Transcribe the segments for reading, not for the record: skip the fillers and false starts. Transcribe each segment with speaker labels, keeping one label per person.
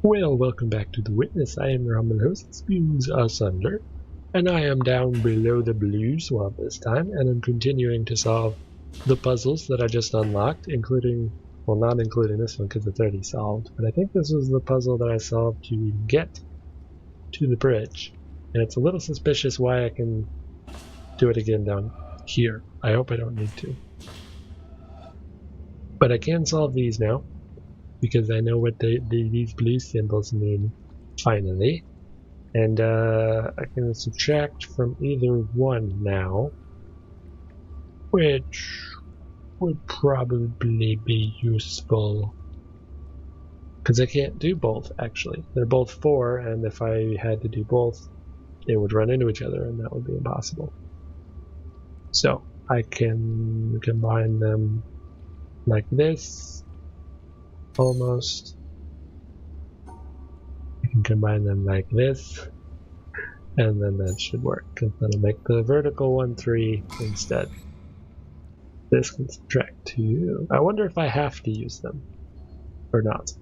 Speaker 1: Well, welcome back to The Witness. I am your humble host, SpoonsAsunder, and I am down below the blue swamp this time, and I'm continuing to solve the puzzles that I just unlocked, including, well, not including this one because it's already solved, but I think this was the puzzle that I solved to get to the bridge, and it's a little suspicious why I can do it again down here. I hope I don't need to. But I can solve these now, because I know what these blue symbols mean, finally. And I can subtract from either one now, which would probably be useful. Because I can't do both, actually. They're both 4, and if I had to do both, they would run into each other, and that would be impossible. So, I can combine them like this, almost. I can combine them like this, and then that should work, because that'll make the vertical one 3 instead. This can subtract 2. I wonder if I have to use them, or not.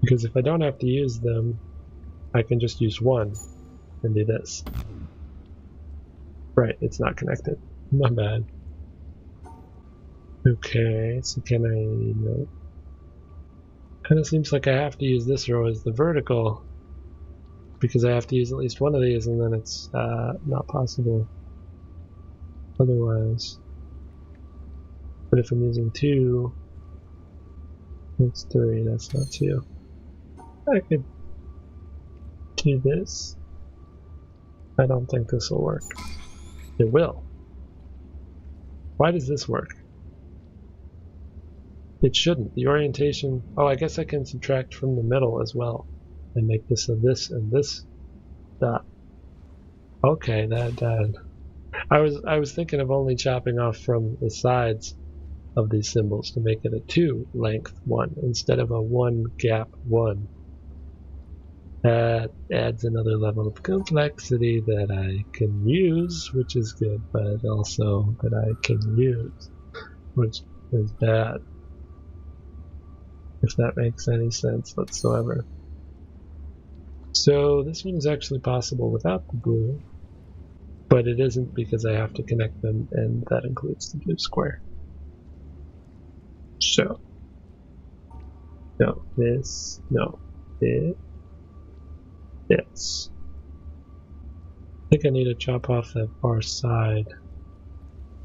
Speaker 1: Because if I don't have to use them, I can just use 1 and do this. Right, it's not connected. My bad. Okay, so can I... No. Kind of seems like I have to use this row as the vertical, because I have to use at least one of these, and then it's not possible otherwise. But if I'm using 2, that's 3, that's not 2. I could do this. I don't think this will work. It will. Why does this work? It shouldn't. The orientation... Oh, I guess I can subtract from the middle as well, and make this a this and this dot. Okay, that I was thinking of only chopping off from the sides of these symbols to make it a 2 length 1 instead of a 1 gap 1. That adds another level of complexity that I can use, which is good, but also that I can use, which is bad. If that makes any sense whatsoever. So this one is actually possible without the blue, but it isn't because I have to connect them, and that includes the blue square. So, no, this, no, this. I think I need to chop off that far side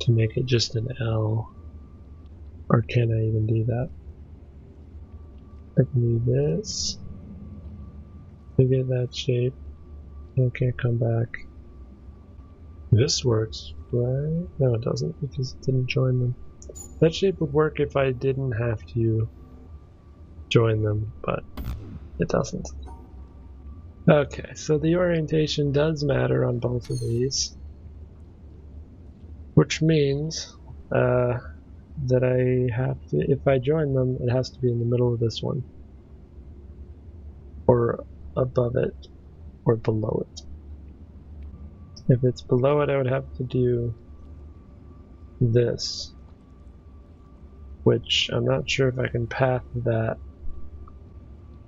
Speaker 1: to make it just an L, or can I even do that? I can do this to get that shape. I can't come back. This works, right? No, it doesn't, because it didn't join them. That shape would work if I didn't have to join them, but it doesn't. Okay, so the orientation does matter on both of these, which means that I have to, if I join them, it has to be in the middle of this one, or above it, or below it. If it's below it, I would have to do this, which I'm not sure if I can path that,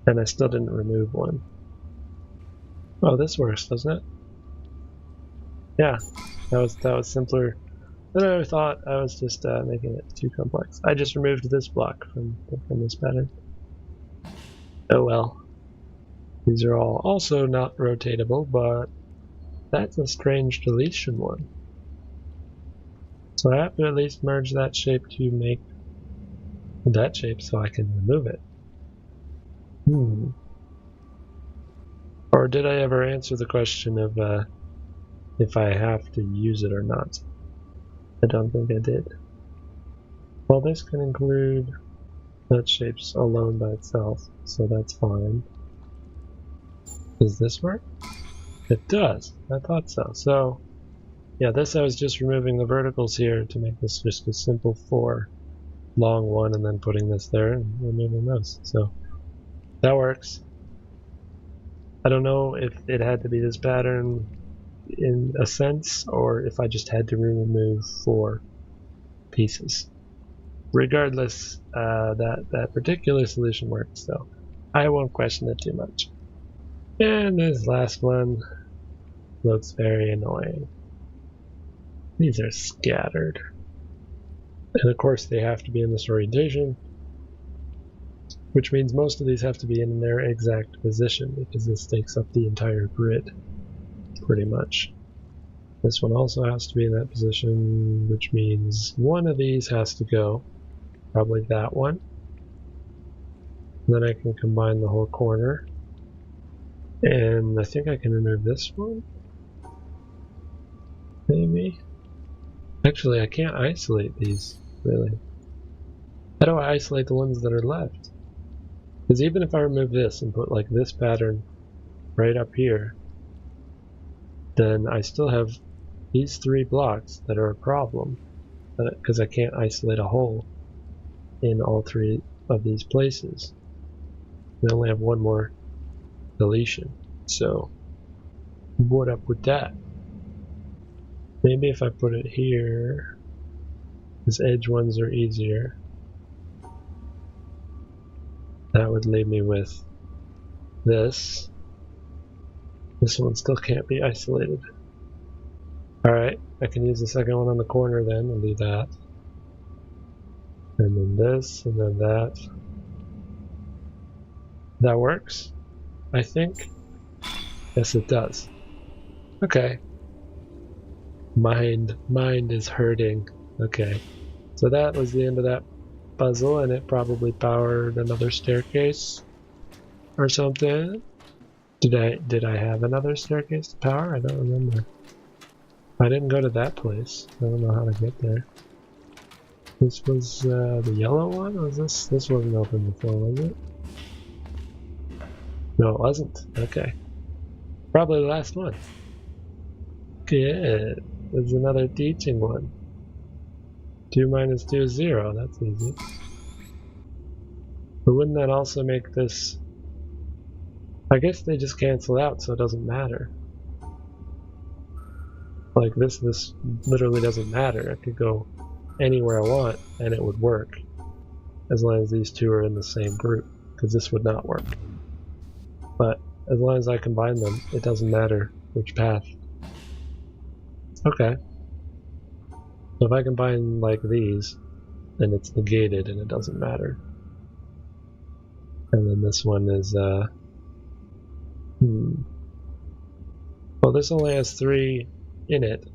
Speaker 1: and I still didn't remove one. Oh, this works, doesn't it? Yeah, that was simpler than I thought. I was just making it too complex. I just removed this block from this pattern. Oh well. These are all also not rotatable, but that's a strange deletion one. So I have to at least merge that shape to make that shape so I can remove it. Or did I ever answer the question of if I have to use it or not? I don't think I did. Well, this can include that shape's alone by itself, so that's fine. Does this work? It does. I thought so. So, yeah, this I was just removing the verticals here to make this just a simple 4 long one, and then putting this there and removing those. So that works. I don't know if it had to be this pattern in a sense, or if I just had to remove 4 pieces. Regardless, that particular solution works, so I won't question it too much. And this last one looks very annoying. These are scattered. And of course they have to be in this orientation, which means most of these have to be in their exact position because this takes up the entire grid, pretty much. This one also has to be in that position, which means one of these has to go, probably that one. And then I can combine the whole corner. And I think I can remove this one. Maybe. Actually, I can't isolate these, really. How do I isolate the ones that are left? Because even if I remove this and put like this pattern right up here, then I still have these 3 blocks that are a problem. Because I can't isolate a hole in all 3 of these places. I only have one more deletion. So, what up with that? Maybe if I put it here, these edge ones are easier. That would leave me with this. This one still can't be isolated. Alright, I can use the second one on the corner then and do that. And then this, and then that. That works, I think. Yes, it does. Okay. Mind is hurting. Okay. So that was the end of that puzzle, and it probably powered another staircase or something. Did I have another staircase to power? I don't remember. I didn't go to that place. I don't know how to get there. This was the yellow one? Was this? This wasn't open before, was it? No, it wasn't. Okay. Probably the last one. Good. There's another teaching one. 2 minus 2 is 0. That's easy. But wouldn't that also make this... I guess they just cancel out, so it doesn't matter. Like this literally doesn't matter. I could go anywhere I want and it would work. As long as these 2 are in the same group. Because this would not work. But as long as I combine them, it doesn't matter which path. Okay. So if I combine like these, then it's negated and it doesn't matter. And then this one is, well, this only has 3 in it,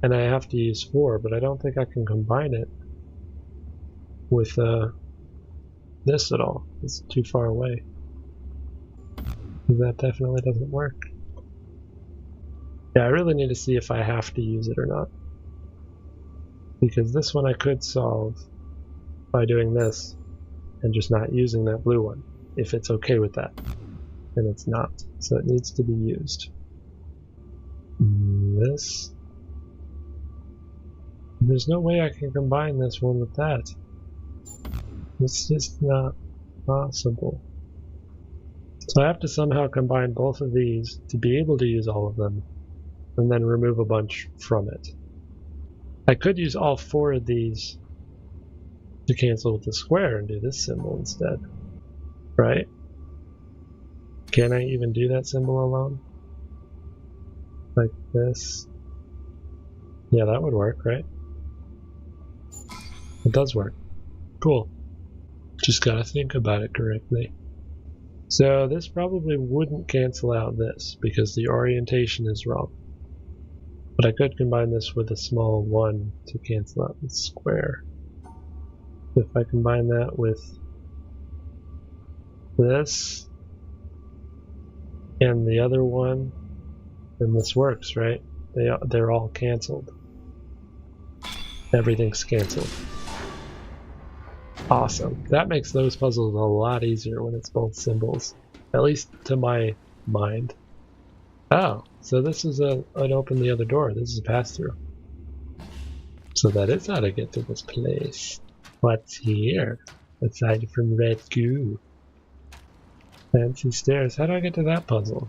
Speaker 1: and I have to use 4, but I don't think I can combine it with this at all. It's too far away. That definitely doesn't work. Yeah, I really need to see if I have to use it or not. Because this one I could solve by doing this and just not using that blue one, if it's okay with that. And it's not, so it needs to be used. This. There's no way I can combine this one with that. It's just not possible. So I have to somehow combine both of these to be able to use all of them, and then remove a bunch from it. I could use all 4 of these to cancel with the square and do this symbol instead, right? Can I even do that symbol alone? Like this? Yeah, that would work, right? It does work. Cool. Just gotta think about it correctly. So this probably wouldn't cancel out this because the orientation is wrong. But I could combine this with a small 1 to cancel out the square. If I combine that with this and the other one, then this works, right? They're all canceled. Everything's canceled. Awesome. That makes those puzzles a lot easier when it's both symbols. At least to my mind. Oh, so this is an open the other door. This is a pass-through. So that is how to get to this place. What's here? Aside from red goo. Fancy stairs. How do I get to that puzzle?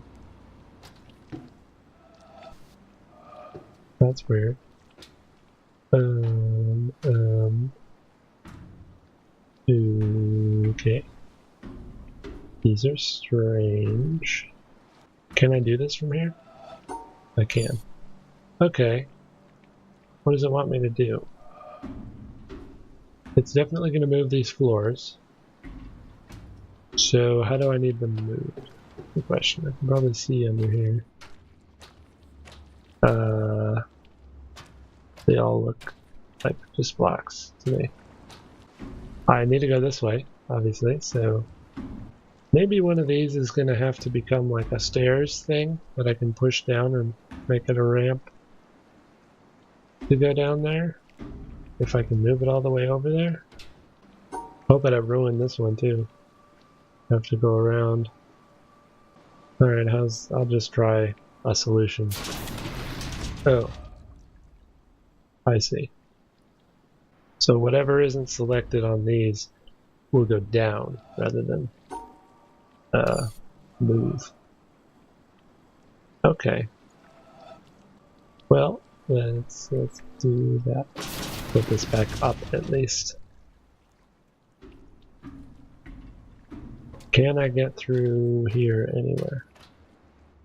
Speaker 1: That's weird. Okay. These are strange. Can I do this from here? I can. Okay. What does it want me to do? It's definitely going to move these floors. So how do I need them moved? Good question. I can probably see under here. They all look like just blocks to me. I need to go this way, obviously, so maybe one of these is going to have to become like a stairs thing that I can push down and make it a ramp to go down there. If I can move it all the way over there. Hope that I've ruined this one too. Have to go around. Alright, I'll just try a solution. Oh. I see. So whatever isn't selected on these will go down rather than move. Okay. Well, let's do that. Put this back up at least. Can I get through here anywhere?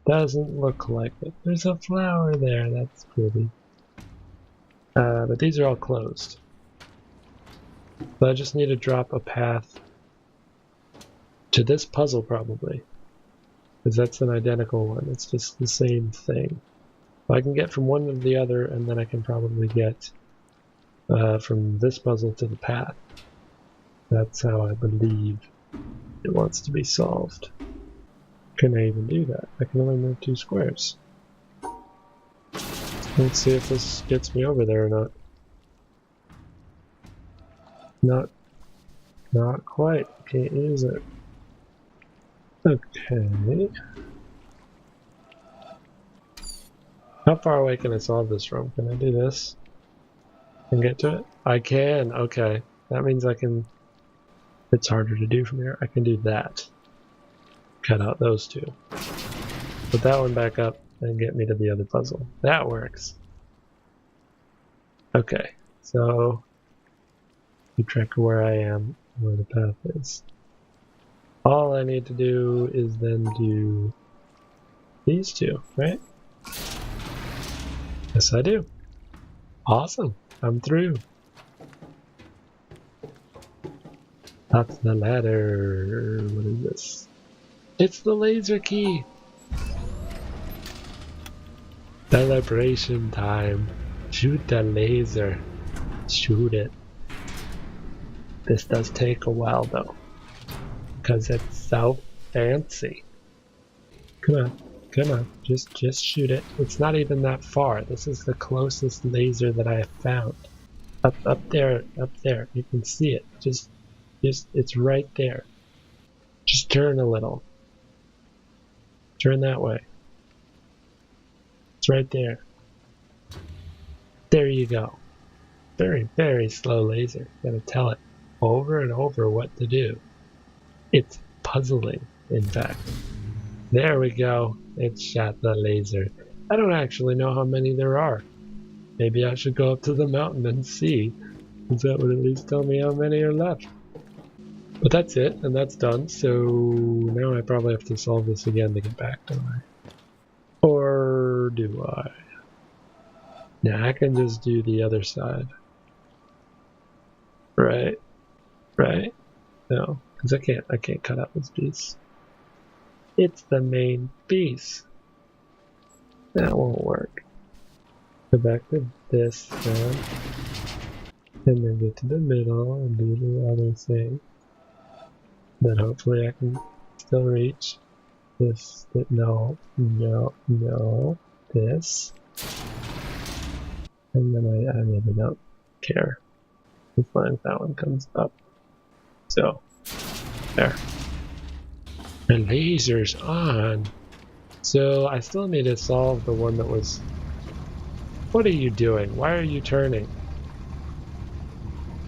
Speaker 1: Doesn't look like it. There's a flower there, that's pretty. But these are all closed. So I just need to drop a path to this puzzle probably. Because that's an identical one. It's just the same thing. So I can get from one to the other, and then I can probably get from this puzzle to the path. That's how I believe it wants to be solved. Can I even do that? I can only move 2 squares. Let's see if this gets me over there or not. Not quite. Can't use it. Okay. How far away can I solve this from? Can I do this and get to it? I can. Okay. That means I can. It's harder to do from here. I can do that. Cut out those 2. Put that one back up and get me to the other puzzle. That works. Okay, so keep track of where I am, where the path is. All I need to do is then do these 2, right? Yes, I do. Awesome, I'm through. Up the ladder. What is this? It's the laser key! Celebration time. Shoot the laser. Shoot it. This does take a while though. Because it's so fancy. Come on. Come on. Just shoot it. It's not even that far. This is the closest laser that I have found. Up there. You can see it. Just it's right there. Just turn a little. Turn that way. It's right there. There you go. Very, very slow laser. Gotta tell it over and over what to do. It's puzzling, in fact. There we go. It shot the laser. I don't actually know how many there are. Maybe I should go up to the mountain and see. Because that would at least tell me how many are left. But that's it, and that's done. So now I probably have to solve this again to get back, don't I? Or do I? Nah, I can just do the other side. Right? No, because I can't cut out this piece. It's the main piece. That won't work. Go back to this then. And then get to the middle and do the other thing. Then hopefully I can still reach this. No, this. And then I really don't care as long as that one comes up. So, there. The laser's on. So I still need to solve the one that was... What are you doing? Why are you turning?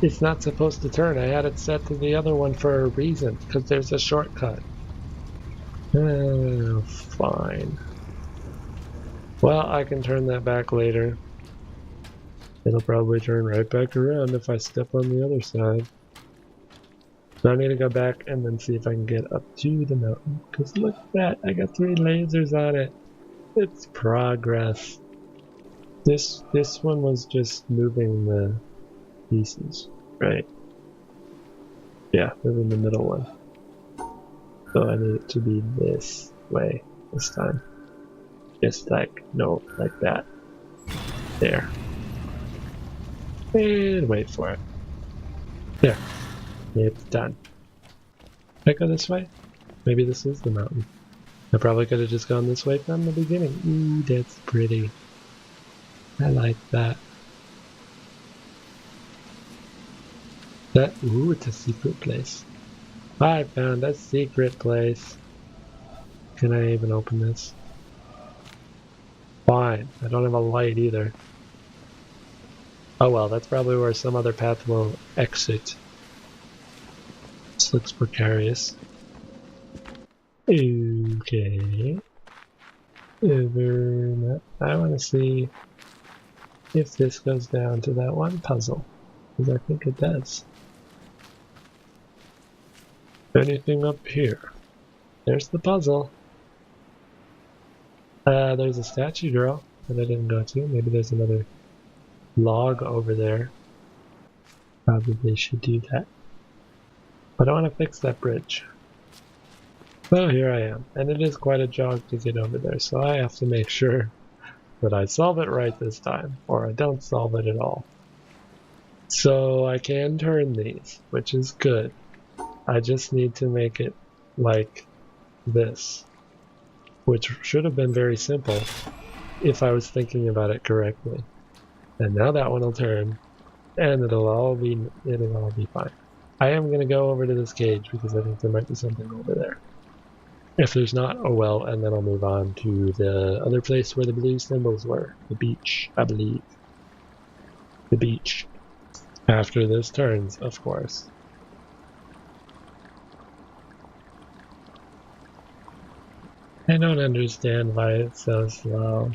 Speaker 1: It's not supposed to turn. I had it set to the other one for a reason, because there's a shortcut. Oh, fine. Well, I can turn that back later. It'll probably turn right back around if I step on the other side. So I need to go back and then see if I can get up to the mountain. Because look at that, I got 3 lasers on it. It's progress. This one was just moving the pieces, right? Yeah, moving the middle one. So I need it to be this way this time. Just like, no, like that. There. And wait for it. There. It's done. Can I go this way? Maybe this is the mountain. I probably could have just gone this way from the beginning. Ooh, that's pretty. I like that. Ooh, it's a secret place. I found a secret place. Can I even open this? Fine. I don't have a light either. Oh well, that's probably where some other path will exit. This looks precarious. Okay. I want to see if this goes down to that one puzzle. Because I think it does. Anything up here? There's the puzzle. There's a statue girl that I didn't go to. Maybe there's another log over there. Probably should do that. But I want to fix that bridge. So here I am. And it is quite a jog to get over there. So I have to make sure that I solve it right this time. Or I don't solve it at all. So I can turn these, which is good. I just need to make it like this, which should have been very simple if I was thinking about it correctly. And now that one will turn, and it'll all be fine. I am going to go over to this cage because I think there might be something over there. If there's not, oh well, and then I'll move on to the other place where the blue symbols were. The beach, I believe. The beach. After this turns, of course. I don't understand why it's so slow.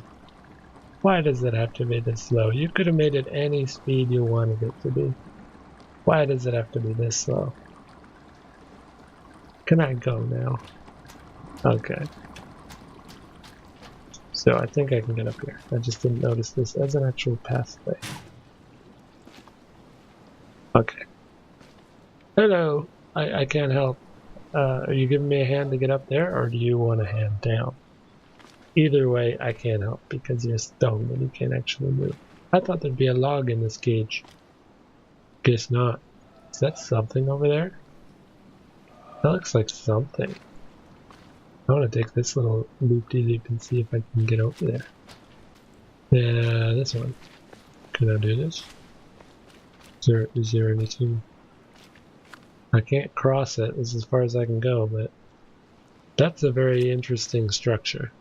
Speaker 1: Why does it have to be this slow? You could have made it any speed you wanted it to be. Why does it have to be this slow? Can I go now? Okay. So I think I can get up here. I just didn't notice this as an actual pathway. Okay. Hello! I can't help. Are you giving me a hand to get up there, or do you want a hand down? Either way, I can't help because you're stone and you can't actually move. I thought there'd be a log in this cage. Guess not. Is that something over there? That looks like something. I want to take this little loop-de-loop and see if I can get over there. Yeah, this one. Can I do this? Is there anything? I can't cross it. This is as far as I can go, but that's a very interesting structure.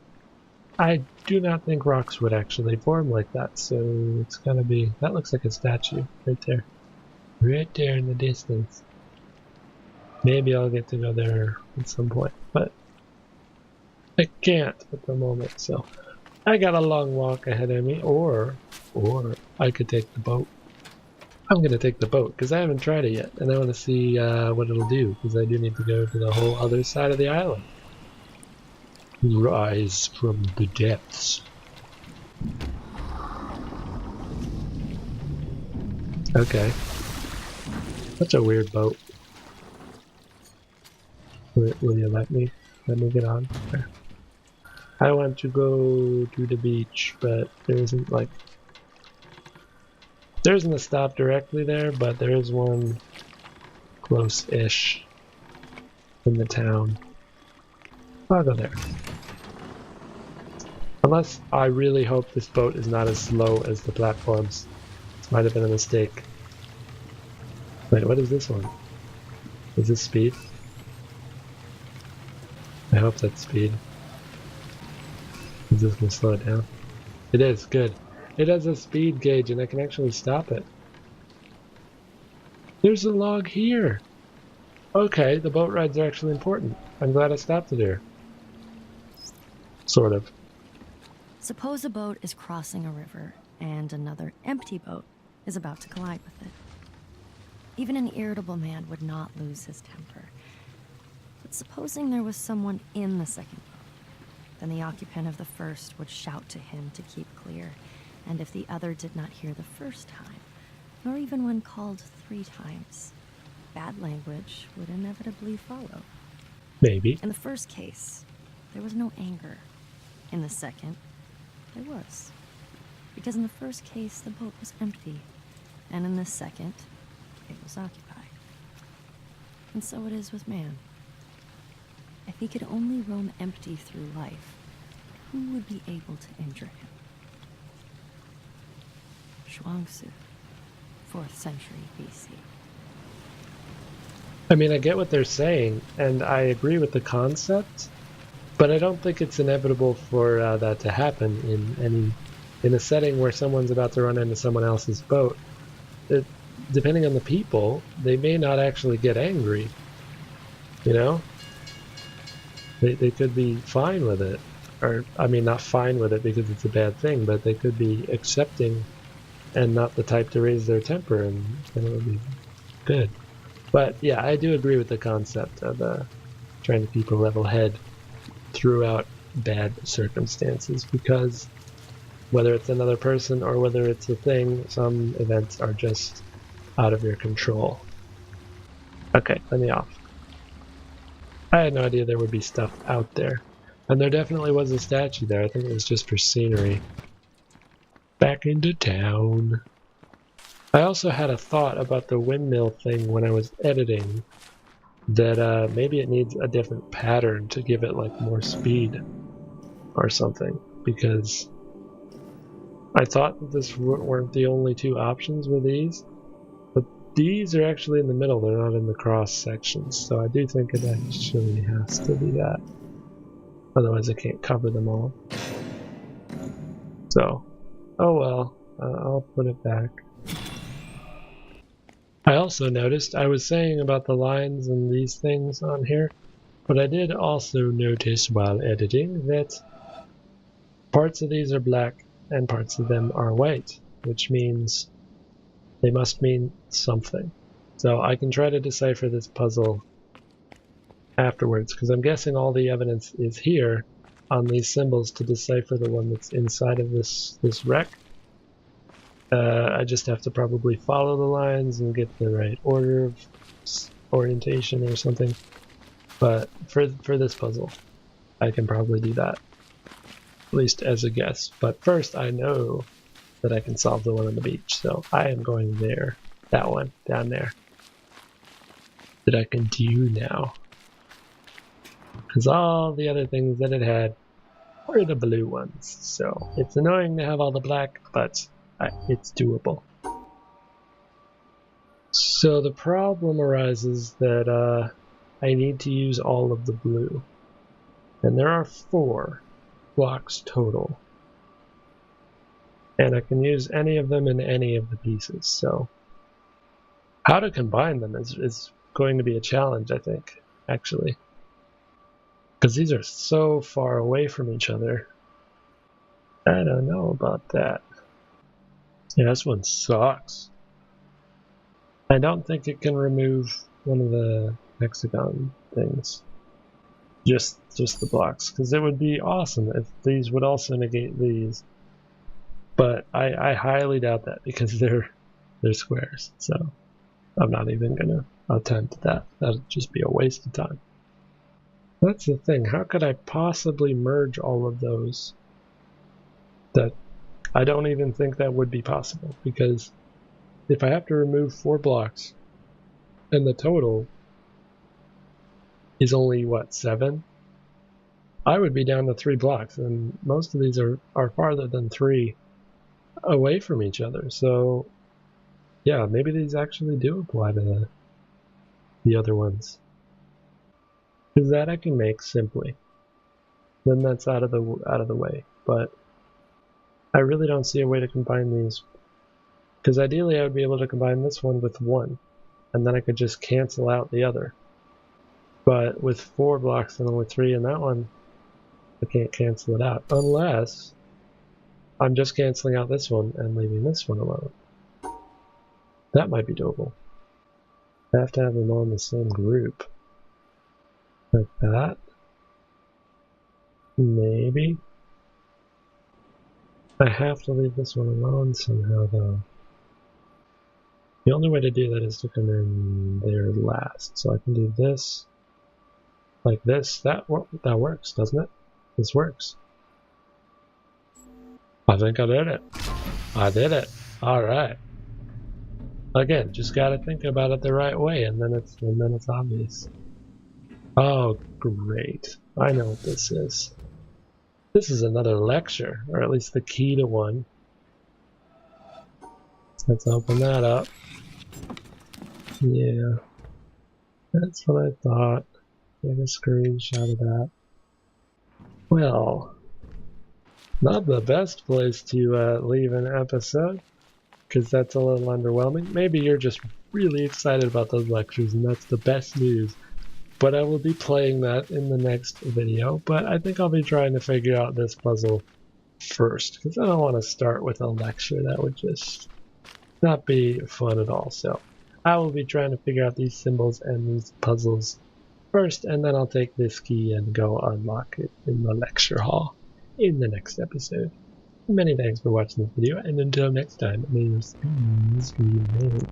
Speaker 1: I do not think rocks would actually form like that, so it's gotta be... That looks like a statue right there. Right there in the distance. Maybe I'll get to go there at some point, but I can't at the moment, so I got a long walk ahead of me, or I could take the boat. I'm gonna take the boat because I haven't tried it yet, and I want to see what it'll do because I do need to go to the whole other side of the island. Rise from the depths. Okay. That's a weird boat. Will you let me get on? There. I want to go to the beach, but there isn't like... There isn't a stop directly there, but there is one close-ish in the town. I'll go there. Unless I really hope this boat is not as slow as the platforms. This might have been a mistake. Wait, what is this one? Is this speed? I hope that's speed. Is this gonna slow it down? It is, good. It has a speed gauge and I can actually stop it. There's a log here! Okay, the boat rides are actually important. I'm glad I stopped it here. Sort of.
Speaker 2: Suppose a boat is crossing a river, and another empty boat is about to collide with it. What would you do?
Speaker 1: Okay,
Speaker 2: Even an irritable man would not lose his temper. But supposing there was someone in the second boat, then the occupant of the first would shout to him to keep clear, and if the other did not hear the first time, nor even when called 3 times, bad language would inevitably follow.
Speaker 1: Maybe.
Speaker 2: In the first case, there was no anger. In the second, there was. Because in the first case, the boat was empty, and in the second, it was occupied. And so it is with man. If he could only roam empty through life, who would be able to injure him? Shuangzi, 4th century BC.
Speaker 1: I mean, I get what they're saying, and I agree with the concept, but I don't think it's inevitable for that to happen in a setting where someone's about to run into someone else's boat. Depending on the people, they may not actually get angry. You know? They could be fine with it. Or, I mean, not fine with it because it's a bad thing, but they could be accepting and not the type to raise their temper, and it would be good. But yeah, I do agree with the concept of trying to keep a level head throughout bad circumstances, because whether it's another person or whether it's a thing, some events are just out of your control. Okay, let me off. I had no idea there would be stuff out there. And there definitely was a statue there. I think it was just for scenery. Back into town. I also had a thought about the windmill thing when I was editing, that maybe it needs a different pattern to give it like more speed or something, because I thought that this weren't the only 2 options were these, but these are actually in the middle, they're not in the cross sections, so I do think it actually has to be that. Otherwise I can't cover them all. So, oh well, I'll put it back. I also noticed, I was saying about the lines and these things on here, but I did also notice while editing that parts of these are black and parts of them are white, which means they must mean something. So I can try to decipher this puzzle afterwards, because I'm guessing all the evidence is here on these symbols to decipher the one that's inside of this wreck. I just have to probably follow the lines and get the right order of orientation or something. But for this puzzle, I can probably do that, at least as a guess. But first, I know that I can solve the one on the beach, so I am going there. That one, down there. That I can do now. Because all the other things that it had were the blue ones. So it's annoying to have all the black, but it's doable. So the problem arises that I need to use all of the blue. And there are 4 blocks total. And I can use any of them in any of the pieces. So how to combine them is going to be a challenge, I think, actually. Because these are so far away from each other. I don't know about that. Yeah, this one sucks. I don't think it can remove one of the hexagon things. Just the blocks. Because it would be awesome if these would also negate these. But I highly doubt that, because they're squares. So I'm not even going to attempt that. That'd just be a waste of time. That's the thing. How could I possibly merge all of those? That I don't even think that would be possible, because if I have to remove 4 blocks and the total is only, what, 7? I would be down to 3 blocks, and most of these are farther than 3 away from each other. So yeah, maybe these actually do apply to the other ones. Because that I can make simply. Then that's out of the way. But I really don't see a way to combine these. Because ideally I would be able to combine this one with 1. And then I could just cancel out the other. But with 4 blocks and only 3 in that one, I can't cancel it out. Unless I'm just canceling out this one and leaving this one alone. That might be doable. I have to have them all in the same group. Like that. Maybe. I have to leave this one alone somehow, though. The only way to do that is to come in there last. So I can do this, like this. That works, doesn't it? This works. I think I did it. I did it. All right. Again, just gotta think about it the right way, and then it's obvious. Oh, great! I know what this is. This is another lecture, or at least the key to one. Let's open that up. Yeah, that's what I thought. Get a screenshot of that. Well, not the best place to leave an episode, because that's a little underwhelming. Maybe you're just really excited about those lectures, and that's the best news. But I will be playing that in the next video, but I think I'll be trying to figure out this puzzle first, because I don't want to start with a lecture. That would just not be fun at all. So I will be trying to figure out these symbols and these puzzles first, and then I'll take this key and go unlock it in the lecture hall in the next episode. Many thanks for watching this video, and until next time, may your spoons be made.